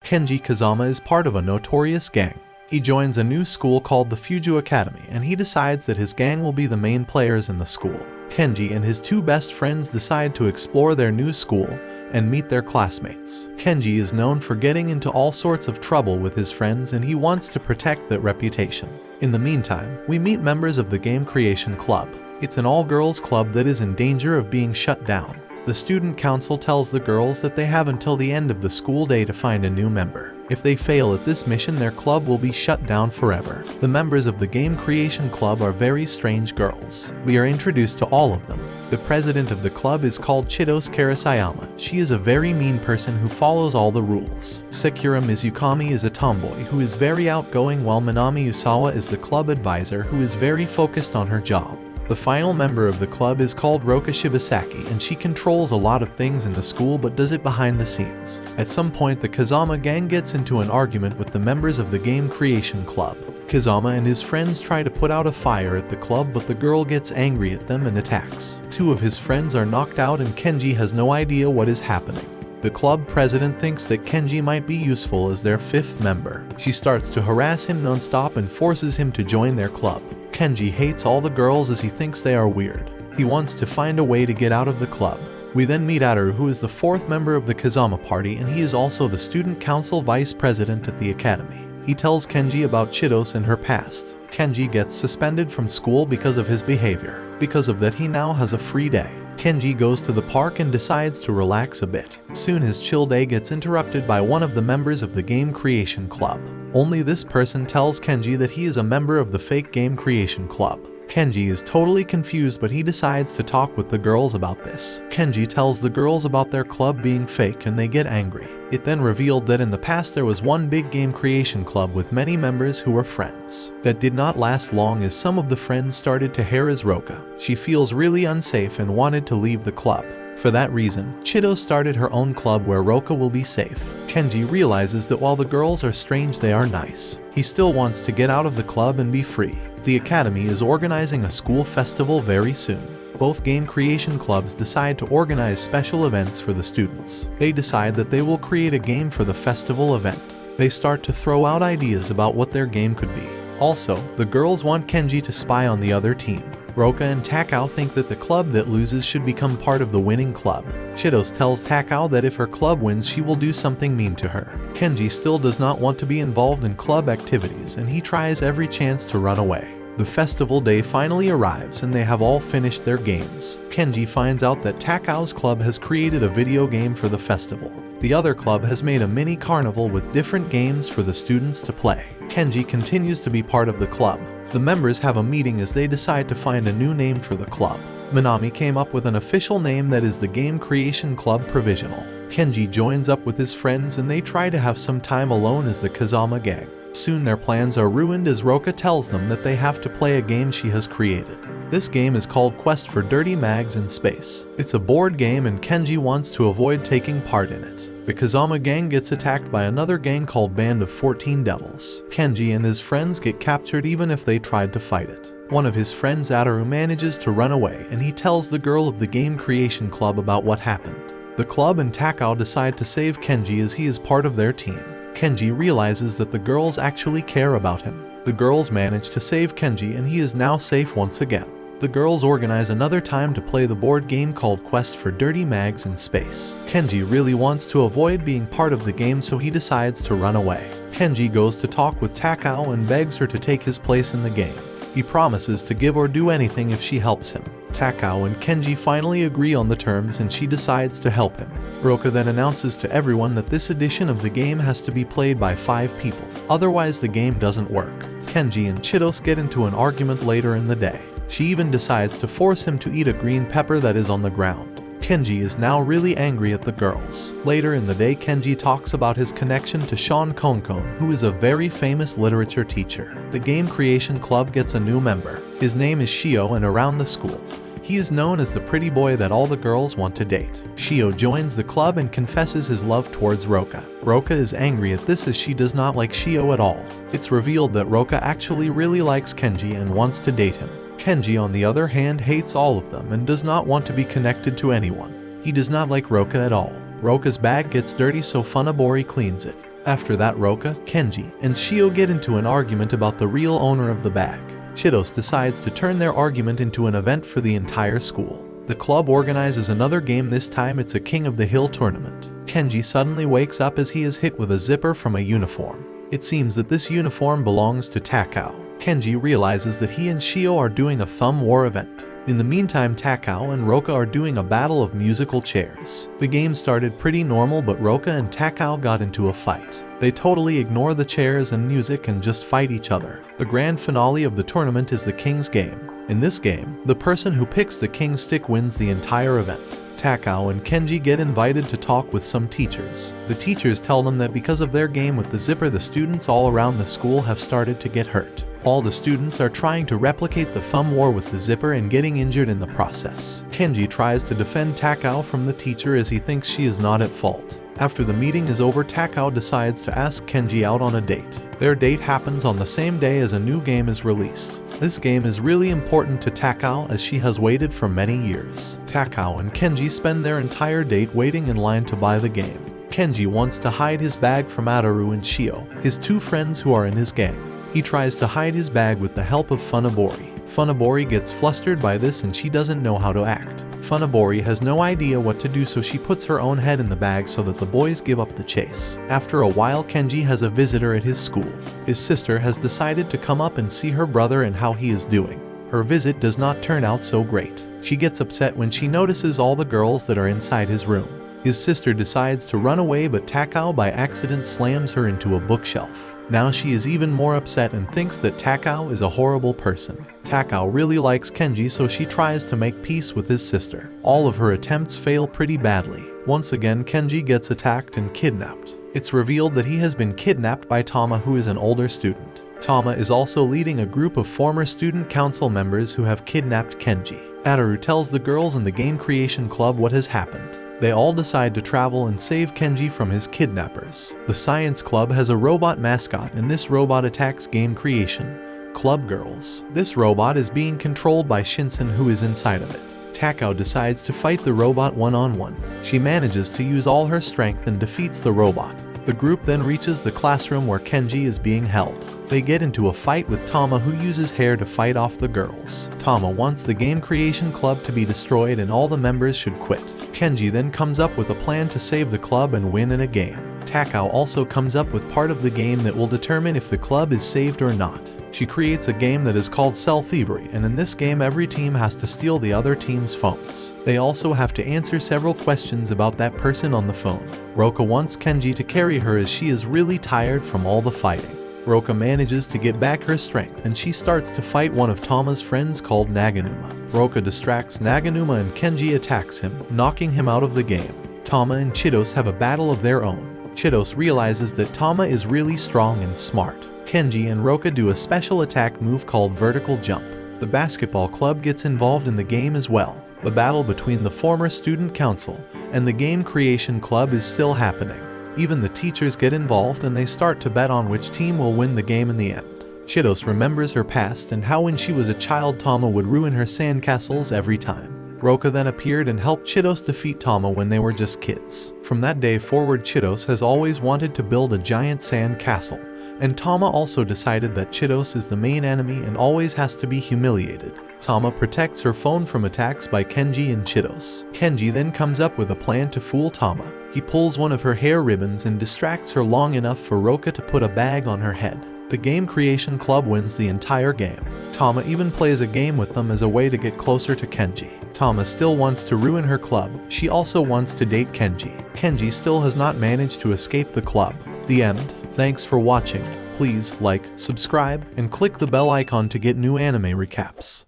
Kenji Kazama is part of a notorious gang. He joins a new school called the Fujou Academy, and he decides that his gang will be the main players in the school. Kenji and his two best friends decide to explore their new school and meet their classmates. Kenji is known for getting into all sorts of trouble with his friends, and he wants to protect that reputation. In the meantime, we meet members of the Game Creation Club. It's an all-girls club that is in danger of being shut down. The student council tells the girls that they have until the end of the school day to find a new member. If they fail at this mission, their club will be shut down forever. The members of the Game Creation Club are very strange girls. We are introduced to all of them. The president of the club is called Chidos Karasayama. She is a very mean person who follows all the rules. Sakura Mizukami is a tomboy who is very outgoing, while Minami Usawa is the club advisor who is very focused on her job. The final member of the club is called Roka Shibasaki, and she controls a lot of things in the school but does it behind the scenes. At some point, the Kazama gang gets into an argument with the members of the Game Creation Club. Kazama and his friends try to put out a fire at the club, but the girl gets angry at them and attacks. Two of his friends are knocked out and Kenji has no idea what is happening. The club president thinks that Kenji might be useful as their fifth member. She starts to harass him non-stop and forces him to join their club. Kenji hates all the girls as he thinks they are weird. He wants to find a way to get out of the club. We then meet Ataru, who is the fourth member of the Kazama party, and he is also the student council vice president at the academy. He tells Kenji about Chidos and her past. Kenji gets suspended from school because of his behavior. Because of that, he now has a free day. Kenji goes to the park and decides to relax a bit. Soon his chill day gets interrupted by one of the members of the Game Creation Club. Only this person tells Kenji that he is a member of the fake Game Creation Club. Kenji is totally confused, but he decides to talk with the girls about this. Kenji tells the girls about their club being fake and they get angry. It then revealed that in the past there was one big Game Creation Club with many members who were friends. That did not last long, as some of the friends started to harass Roka. She feels really unsafe and wanted to leave the club. For that reason, Chido started her own club where Roka will be safe. Kenji realizes that while the girls are strange, they are nice. He still wants to get out of the club and be free. The academy is organizing a school festival very soon. Both game creation clubs decide to organize special events for the students. They decide that they will create a game for the festival event. They start to throw out ideas about what their game could be. Also, the girls want Kenji to spy on the other team. Roka and Takao think that the club that loses should become part of the winning club. Chidos tells Takao that if her club wins, she will do something mean to her. Kenji still does not want to be involved in club activities, and he tries every chance to run away. The festival day finally arrives and they have all finished their games. Kenji finds out that Takao's club has created a video game for the festival. The other club has made a mini carnival with different games for the students to play. Kenji continues to be part of the club. The members have a meeting as they decide to find a new name for the club. Minami came up with an official name that is the Game Creation Club Provisional. Kenji joins up with his friends and they try to have some time alone as the Kazama gang. Soon their plans are ruined as Roka tells them that they have to play a game she has created. This game is called Quest for Dirty Mags in Space. It's a board game and Kenji wants to avoid taking part in it. The Kazama gang gets attacked by another gang called Band of 14 Devils. Kenji and his friends get captured even if they tried to fight it. One of his friends, Ataru, manages to run away and he tells the girl of the Game Creation Club about what happened. The club and Takao decide to save Kenji as he is part of their team. Kenji realizes that the girls actually care about him. The girls manage to save Kenji and he is now safe once again. The girls organize another time to play the board game called Quest for Dirty Mags in Space. Kenji really wants to avoid being part of the game, so he decides to run away. Kenji goes to talk with Takao and begs her to take his place in the game. He promises to give or do anything if she helps him. Takao and Kenji finally agree on the terms and she decides to help him. Roka then announces to everyone that this edition of the game has to be played by 5 people, otherwise the game doesn't work. Kenji and Chidos get into an argument later in the day. She even decides to force him to eat a green pepper that is on the ground. Kenji is now really angry at the girls. Later in the day, Kenji talks about his connection to Sean Konkon, who is a very famous literature teacher. The Game Creation Club gets a new member. His name is Shio, and around the school, he is known as the pretty boy that all the girls want to date. Shio joins the club and confesses his love towards Roka. Roka is angry at this as she does not like Shio at all. It's revealed that Roka actually really likes Kenji and wants to date him. Kenji, on the other hand, hates all of them and does not want to be connected to anyone. He does not like Roka at all. Roka's bag gets dirty, so Funabori cleans it. After that, Roka, Kenji, and Shio get into an argument about the real owner of the bag. Chidos decides to turn their argument into an event for the entire school. The club organizes another game. This time it's a King of the Hill tournament. Kenji suddenly wakes up as he is hit with a zipper from a uniform. It seems that this uniform belongs to Takao. Kenji realizes that he and Shio are doing a thumb war event. In the meantime, Takao and Roka are doing a battle of musical chairs. The game started pretty normal, but Roka and Takao got into a fight. They totally ignore the chairs and music and just fight each other. The grand finale of the tournament is the King's Game. In this game, the person who picks the King's stick wins the entire event. Takao and Kenji get invited to talk with some teachers. The teachers tell them that because of their game with the zipper, the students all around the school have started to get hurt. All the students are trying to replicate the thumb war with the zipper and getting injured in the process. Kenji tries to defend Takao from the teacher as he thinks she is not at fault. After the meeting is over, Takao decides to ask Kenji out on a date. Their date happens on the same day as a new game is released. This game is really important to Takao as she has waited for many years. Takao and Kenji spend their entire date waiting in line to buy the game. Kenji wants to hide his bag from Ataru and Shio, his two friends who are in his gang. He tries to hide his bag with the help of Funabori. Funabori gets flustered by this and she doesn't know how to act. Funabori has no idea what to do, so she puts her own head in the bag so that the boys give up the chase. After a while, Kenji has a visitor at his school. His sister has decided to come up and see her brother and how he is doing. Her visit does not turn out so great. She gets upset when she notices all the girls that are inside his room. His sister decides to run away, but Takao by accident slams her into a bookshelf. Now she is even more upset and thinks that Takao is a horrible person. Takao really likes Kenji, so she tries to make peace with his sister. All of her attempts fail pretty badly. Once again, Kenji gets attacked and kidnapped. It's revealed that he has been kidnapped by Tama, who is an older student. Tama is also leading a group of former student council members who have kidnapped Kenji. Ataru tells the girls in the game creation club what has happened. They all decide to travel and save Kenji from his kidnappers. The science club has a robot mascot, and this robot attacks game creation club girls. This robot is being controlled by Shinsen, who is inside of it. Takao decides to fight the robot one-on-one. She manages to use all her strength and defeats the robot. The group then reaches the classroom where Kenji is being held. They get into a fight with Tama, who uses hair to fight off the girls. Tama wants the game creation club to be destroyed and all the members should quit. Kenji then comes up with a plan to save the club and win in a game. Takao also comes up with part of the game that will determine if the club is saved or not. She creates a game that is called Cell Thievery, and in this game every team has to steal the other team's phones. They also have to answer several questions about that person on the phone. Roka wants Kenji to carry her as she is really tired from all the fighting. Roka manages to get back her strength and she starts to fight one of Tama's friends called Naganuma. Roka distracts Naganuma and Kenji attacks him, knocking him out of the game. Tama and Chidos have a battle of their own. Chidos realizes that Tama is really strong and smart. Kenji and Roka do a special attack move called vertical jump. The basketball club gets involved in the game as well. The battle between the former student council and the game creation club is still happening. Even the teachers get involved and they start to bet on which team will win the game in the end. Chidos remembers her past and how when she was a child Tama would ruin her sandcastles every time. Roka then appeared and helped Chidos defeat Tama when they were just kids. From that day forward, Chidos has always wanted to build a giant sand castle, and Tama also decided that Chidos is the main enemy and always has to be humiliated. Tama protects her phone from attacks by Kenji and Chidos. Kenji then comes up with a plan to fool Tama. He pulls one of her hair ribbons and distracts her long enough for Roka to put a bag on her head. The game creation club wins the entire game. Tama even plays a game with them as a way to get closer to Kenji. Tama still wants to ruin her club. She also wants to date Kenji. Kenji still has not managed to escape the club. The end. Thanks for watching. Please like, subscribe, and click the bell icon to get new anime recaps.